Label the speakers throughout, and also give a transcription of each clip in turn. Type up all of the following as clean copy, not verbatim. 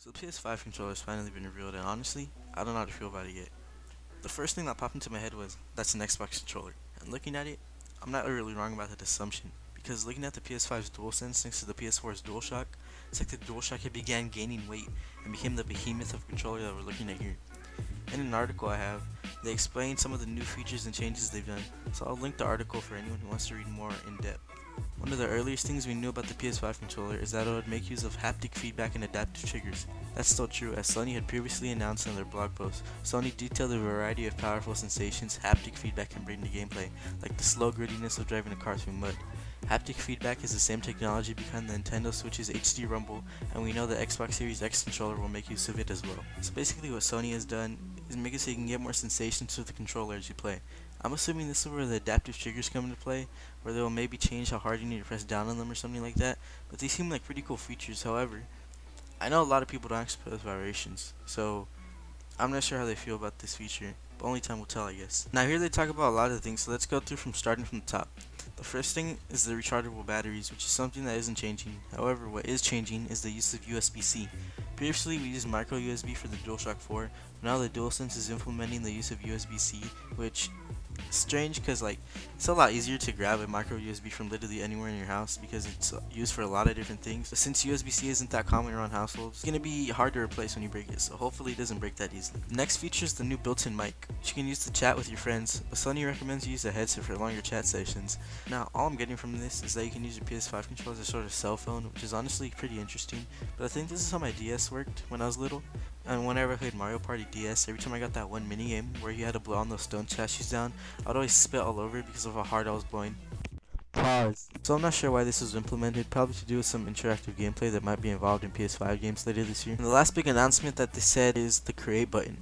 Speaker 1: So the PS5 controller has finally been revealed, and honestly, I don't know how to feel about it yet. The first thing that popped into my head was, that's an Xbox controller. And looking at it, I'm not really wrong about that assumption, because looking at the PS5's DualSense next to the PS4's DualShock, it's like the DualShock had began gaining weight and became the behemoth of controller that we're looking at here. In an article I have, they explain some of the new features and changes they've done, so I'll link the article for anyone who wants to read more in depth. One of the earliest things we knew about the PS5 controller is that it would make use of haptic feedback and adaptive triggers. That's still true, as Sony had previously announced in their blog post. Sony detailed a variety of powerful sensations haptic feedback can bring to gameplay, like the slow grittiness of driving a car through mud. Haptic feedback is the same technology behind the Nintendo Switch's HD Rumble, and we know the Xbox Series X controller will make use of it as well. So basically what Sony has done is make it so you can get more sensations with the controller as you play. I'm assuming this is where the adaptive triggers come into play, where they will maybe change how hard you need to press down on them or something like that, but they seem like pretty cool features. However, I know a lot of people don't expose vibrations, so I'm not sure how they feel about this feature, but only time will tell, I guess. Now here they talk about a lot of things, so let's go through starting from the top. The first thing is the rechargeable batteries, which is something that isn't changing. However, what is changing is the use of USB-C. Previously, we used micro USB for the DualShock 4, but now the DualSense is implementing the use of USB-C, which strange because it's a lot easier to grab a micro USB from literally anywhere in your house because it's used for a lot of different things. But since USB-C isn't that common around households, it's gonna be hard to replace when you break it. So hopefully it doesn't break that easily. Next feature is the new built-in mic, which you can use to chat with your friends. But Sony recommends you use a headset for longer chat sessions. Now all I'm getting from this is that you can use your PS5 controller as a sort of cell phone, which is honestly pretty interesting. But I think this is how my DS worked when I was little. And whenever I played Mario Party DS, every time I got that one minigame where you had to blow on those stone statues down, I'd always spit all over because of how hard I was blowing. Pause. So I'm not sure why this was implemented, probably to do with some interactive gameplay that might be involved in PS5 games later this year. And the last big announcement that they said is the create button.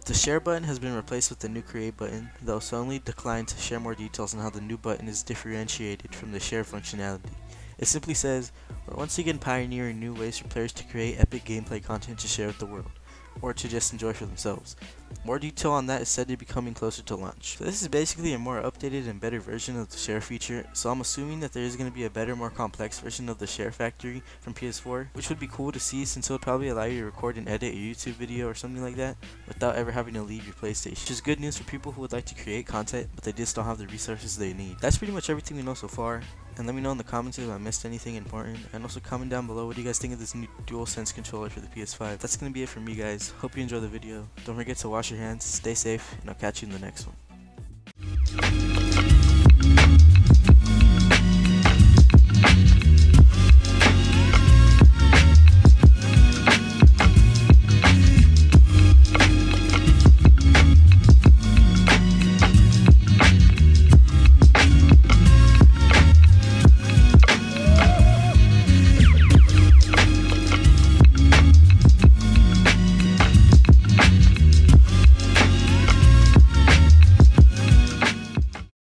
Speaker 1: The share button has been replaced with the new create button, though Sony declined to share more details on how the new button is differentiated from the share functionality. It simply says, we're once again pioneering new ways for players to create epic gameplay content to share with the world, or to just enjoy for themselves. More detail on that is said to be coming closer to launch. So this is basically a more updated and better version of the share feature, so I'm assuming that there is going to be a better, more complex version of the share factory from PS4, which would be cool to see since it would probably allow you to record and edit a YouTube video or something like that without ever having to leave your PlayStation, which is good news for people who would like to create content but they just don't have the resources they need. That's pretty much everything we know so far, and let me know in the comments if I missed anything important, and also comment down below what do you guys think of this new DualSense controller for the PS5. That's going to be it for me, guys. Hope you enjoy the video. Don't forget to wash your hands, stay safe, and I'll catch you in the next one.